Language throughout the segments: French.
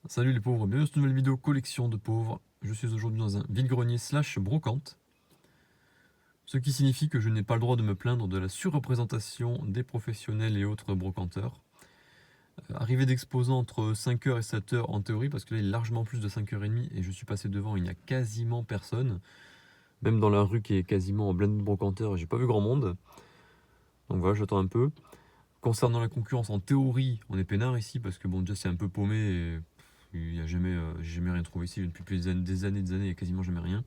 Salut les pauvres, bienvenue dans cette nouvelle vidéo collection de pauvres. Je suis aujourd'hui dans un vide-grenier slash brocante. Ce qui signifie que je n'ai pas le droit de me plaindre de la surreprésentation des professionnels et autres brocanteurs. Arrivé d'exposants entre 5h et 7h en théorie, parce que là il est largement plus de 5h30 et je suis passé devant, il n'y a quasiment personne. Même dans la rue qui est quasiment en pleine de brocanteurs, j'ai pas vu grand monde. Donc voilà, j'attends un peu. Concernant la concurrence, en théorie, on est peinard ici parce que bon, déjà c'est un peu paumé et il y a jamais, j'ai jamais rien trouvé ici. Depuis des années, il y a quasiment jamais rien.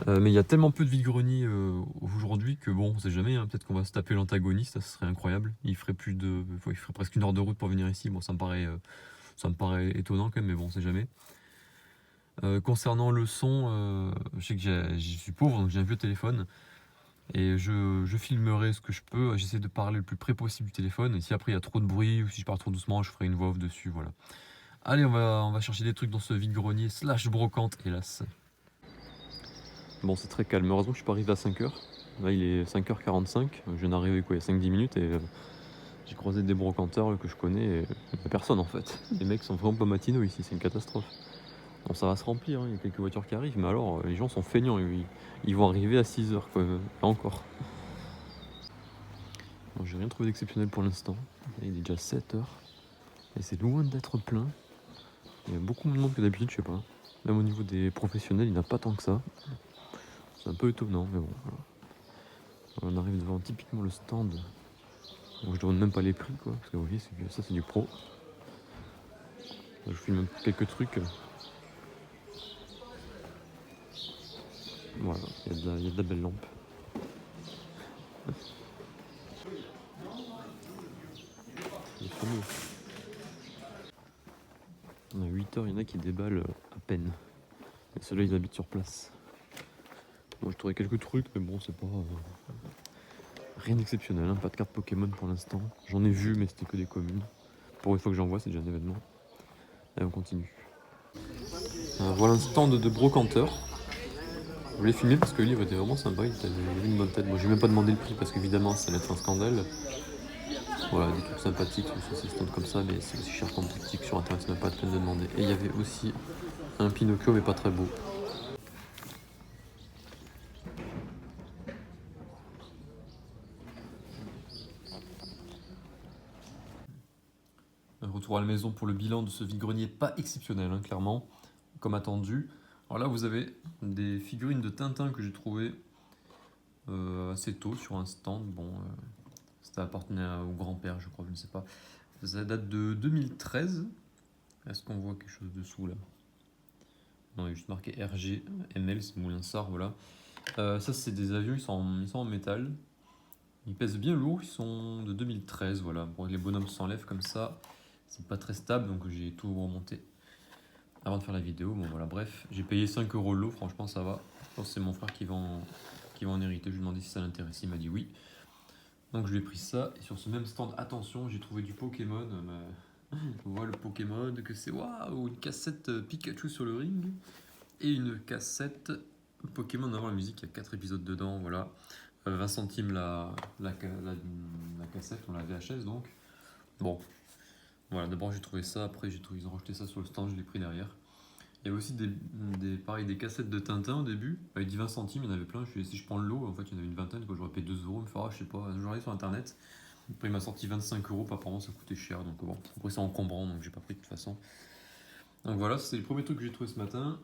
Mais il y a tellement peu de vide-greniers aujourd'hui que bon, on sait jamais. Hein, peut-être qu'on va se taper l'antagoniste, ça serait incroyable. Il ferait presque 1 heure de route pour venir ici. Bon, ça me paraît étonnant quand même, mais bon, on sait jamais. Concernant le son, je sais que je suis pauvre, donc j'ai un vieux téléphone. Et je filmerai ce que je peux, j'essaie de parler le plus près possible du téléphone, et si après il y a trop de bruit, ou si je parle trop doucement, je ferai une voix off dessus, voilà. Allez, on va chercher des trucs dans ce vide-grenier, slash brocante, hélas. Bon, c'est très calme, heureusement que je suis pas arrivé à 5h. Là, il est 5h45, je viens d'arriver quoi, il y a 5-10 minutes, et j'ai croisé des brocanteurs là, que je connais, et il n'y a personne en fait. Les mecs sont vraiment pas matinaux ici, c'est une catastrophe. Bon, ça va se remplir, hein, il y a quelques voitures qui arrivent, mais alors, les gens sont feignants, ils vont arriver à 6h, quoi, là encore. Bon, j'ai rien trouvé d'exceptionnel pour l'instant. Il est déjà 7h. Et c'est loin d'être plein. Il y a beaucoup moins de monde que d'habitude, je sais pas. Même au niveau des professionnels, il n'y en a pas tant que ça. C'est un peu étonnant, mais bon. Voilà. On arrive devant typiquement le stand. Donc je demande même pas les prix, quoi. Parce que vous voyez, ça c'est du pro. Je filme quelques trucs. Voilà, il y a de la belle lampe. Il est fameux. On a 8h, il y en a qui déballent à peine. Et ceux-là, ils habitent sur place. Moi, je trouvais quelques trucs, mais bon, c'est pas... rien d'exceptionnel, hein. Pas de carte Pokémon pour l'instant. J'en ai vu, mais c'était que des communes. Pour une fois que j'en vois, c'est déjà un événement. Allez, on continue. Voilà un stand de brocanteur. Je voulais filmer parce que le livre était vraiment sympa, il avait une bonne tête. Bon, j'ai même pas demandé le prix parce qu'évidemment, ça allait être un scandale. Voilà, des trucs sympathiques sur ces stands comme ça, mais c'est aussi cher qu'en boutique sur internet, c'est même pas la peine de demander. Et il y avait aussi un Pinocchio, mais pas très beau. Un retour à la maison pour le bilan de ce vide-grenier pas exceptionnel, hein, clairement, comme attendu. Alors là, vous avez des figurines de Tintin que j'ai trouvées assez tôt sur un stand. Bon, ça appartenait au grand-père, je crois, je ne sais pas. Ça date de 2013. Est-ce qu'on voit quelque chose dessous là? Non, il y a juste marqué RG, ML, c'est Moulinsart, voilà. Ça, c'est des avions, ils sont en métal. Ils pèsent bien lourd, ils sont de 2013, voilà. Bon, les bonhommes s'enlèvent comme ça, c'est pas très stable, donc j'ai tout remonté avant de faire la vidéo. Bon, voilà, bref, j'ai payé 5€ le lot, franchement, ça va. Je pense que c'est mon frère qui va en hériter. Je lui ai demandé si ça l'intéressait, il m'a dit oui. Donc je lui ai pris ça, et sur ce même stand, attention, j'ai trouvé du Pokémon. On voit le Pokémon, que c'est waouh, une cassette Pikachu sur le ring et une cassette Pokémon avant la musique. Il y a 4 épisodes dedans, voilà. 20 centimes la cassette, on la VHS donc. Bon, voilà, d'abord j'ai trouvé ça, après ils ont rejeté ça sur le stand, je l'ai pris derrière. Il y avait aussi pareil, des cassettes de Tintin au début, il dit 20 centimes, il y en avait plein. Si je prends le lot, en fait il y en avait une vingtaine, j'aurais payé 2€, il me fera, je sais pas, j'aurais sur internet. Après il m'a sorti 25€, apparemment ça coûtait cher, donc bon, après c'est encombrant, donc j'ai pas pris de toute façon. Donc voilà, c'est le premier truc que j'ai trouvé ce matin.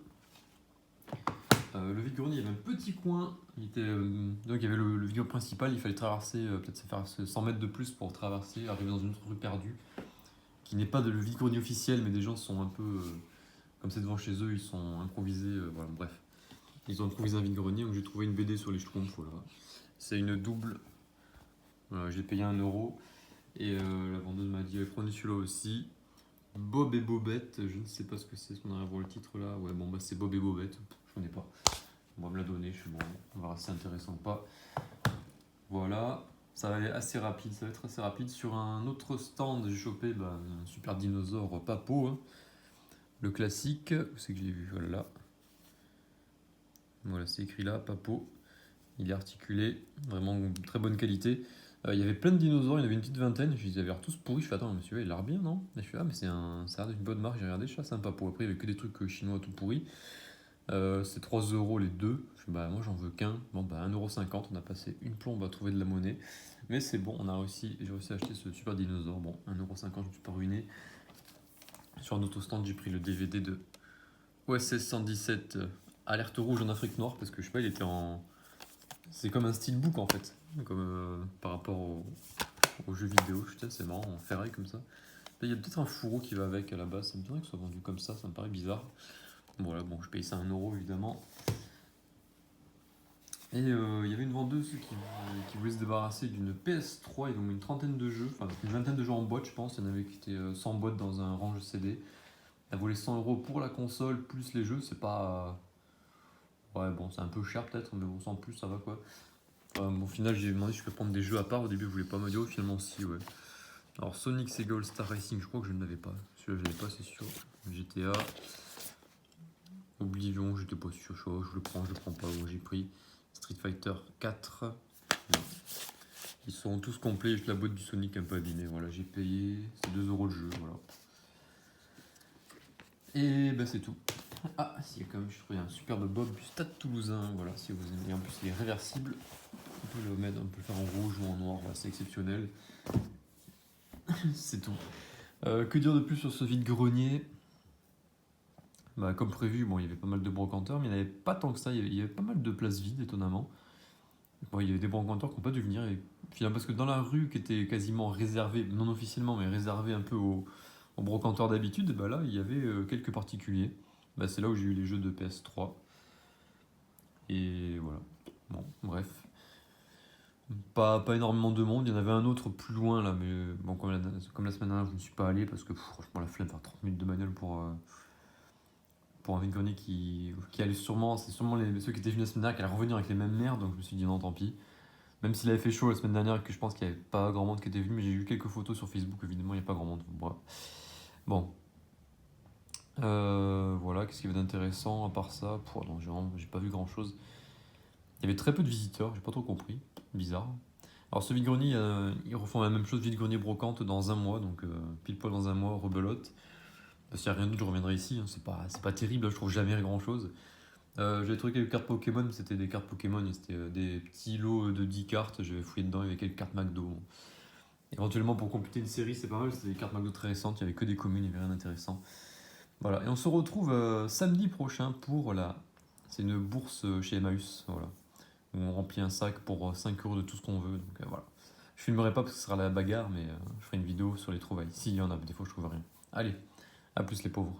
Le vide-grenier, il y avait un petit coin, donc il y avait le vide principal, il fallait traverser, peut-être faire 100 mètres de plus pour traverser, arriver dans une autre rue perdue, qui n'est pas le vide-grenier officiel, mais des gens sont un peu, comme c'est devant chez eux, ils sont improvisés, voilà, bref. Ils ont improvisé un vide-grenier, donc j'ai trouvé une BD sur les Schtroumpfs, voilà. C'est une double, voilà, j'ai payé 1€, et la vendeuse m'a dit, prenez celui-là aussi. Bob et Bobette, je ne sais pas ce que c'est, est-ce qu'on arrive à voir le titre là? Ouais, bon, bah c'est Bob et Bobette, je connais pas. On va me la donner, je suis bon, on va voir si c'est intéressant ou pas. Voilà, ça va être assez rapide, ça va être assez rapide. Sur un autre stand, j'ai chopé un super dinosaure Papo, hein. Le classique, où c'est que je l'ai vu? Voilà, là. Voilà, c'est écrit là, Papo. Il est articulé, vraiment très bonne qualité. Il y avait plein de dinosaures, il y en avait une petite vingtaine, ils avaient l'air tous pourris, je fais attends, mais celui-là il a l'air bien, non? Et je fais ah, mais ça a l'air d'une bonne marque, j'ai regardé, je suis sympa pour. Après, il y avait que des trucs chinois tout pourris. C'est 3 euros les deux. Je fais bah moi j'en veux qu'un. Bon bah 1,50 €, on a passé une plombe à trouver de la monnaie. Mais c'est bon, j'ai réussi à acheter ce super dinosaure. Bon, 1,50 €, je me suis pas ruiné. Sur un autre stand, j'ai pris le DVD de OSS 117 Alerte rouge en Afrique noire parce que je sais pas, il était en. C'est comme un steelbook en fait, comme par rapport aux jeux vidéo. Je sais, c'est marrant, en ferraille comme ça. Là, il y a peut-être un fourreau qui va avec à la base. Ça me dirait que ce soit vendu comme ça me paraît bizarre. Voilà, bon, je paye ça 1 € évidemment. Et il y avait une vendeuse qui voulait se débarrasser d'une PS3, ils ont mis une trentaine de jeux, enfin une vingtaine de jeux en boîte je pense, il y en avait qui étaient 100 boîtes dans un range CD. Elle voulait 100 € pour la console plus les jeux, c'est pas... Ouais bon c'est un peu cher peut-être, mais bon sans plus ça va quoi. Au final j'ai demandé si je peux prendre des jeux à part, au début je voulais pas, me dire finalement si ouais. Alors Sonic Sega All Star Racing, je crois que je ne l'avais pas, celui-là je l'avais pas c'est sûr. GTA, Oblivion, j'étais pas sûr, je le prends pas, bon, j'ai pris. Street Fighter 4. Non. Ils sont tous complets, juste la boîte du Sonic un peu abîmée. Voilà, j'ai payé, c'est 2 € le jeu. Voilà. Et ben c'est tout. Ah, si, il y a quand même, je trouve, un superbe Bob du Stade Toulousain. Voilà, si vous aimez. Et en plus, il est réversible. On peut le faire en rouge ou en noir. Voilà, c'est exceptionnel. C'est tout. Que dire de plus sur ce vide-grenier? Bah, comme prévu, bon, il y avait pas mal de brocanteurs, mais il n'y en avait pas tant que ça. Il y avait pas mal de places vides, étonnamment. Bon, il y avait des brocanteurs qui n'ont pas dû venir. Et finalement, parce que dans la rue qui était quasiment réservée, non officiellement, mais réservée un peu aux brocanteurs d'habitude, bah là, il y avait quelques particuliers. Bah, c'est là où j'ai eu les jeux de PS3. Et voilà. Bon, bref. Pas énormément de monde. Il y en avait un autre plus loin, là, mais bon, comme la semaine dernière, je ne suis pas allé parce que franchement, la flemme de faire 30 minutes de bagnole pour un vide-grenier qui allait sûrement. C'est sûrement ceux qui étaient venus la semaine dernière qui allaient revenir avec les mêmes merdes, donc je me suis dit non, tant pis. Même s'il avait fait chaud la semaine dernière et que je pense qu'il n'y avait pas grand monde qui était venu, mais j'ai vu quelques photos sur Facebook, évidemment, il n'y a pas grand monde. Bref. Bon. Voilà, qu'est-ce qu'il y avait d'intéressant à part ça? Non, j'ai pas vu grand chose. Il y avait très peu de visiteurs, j'ai pas trop compris. Bizarre. Alors, ce vide-grenier, ils refont la même chose, vide-grenier brocante, dans un mois, donc pile poil dans un mois, rebelote. S'il n'y a rien d'autre, je reviendrai ici. Hein. C'est pas terrible, je trouve jamais grand chose. J'avais trouvé quelques cartes Pokémon, mais c'était des cartes Pokémon, et c'était des petits lots de 10 cartes, j'avais fouillé dedans, il y avait quelques cartes McDo. Éventuellement pour compléter une série, c'est pas mal, c'était des cartes McDo très récentes, il n'y avait que des communes, il n'y avait rien d'intéressant. Voilà, et on se retrouve samedi prochain pour c'est une bourse chez Emmaüs, voilà, où on remplit un sac pour 5 € de tout ce qu'on veut, donc voilà. Je filmerai pas parce que ce sera la bagarre, mais je ferai une vidéo sur les trouvailles, s'il y en a, des fois je trouve rien. Allez, à plus les pauvres.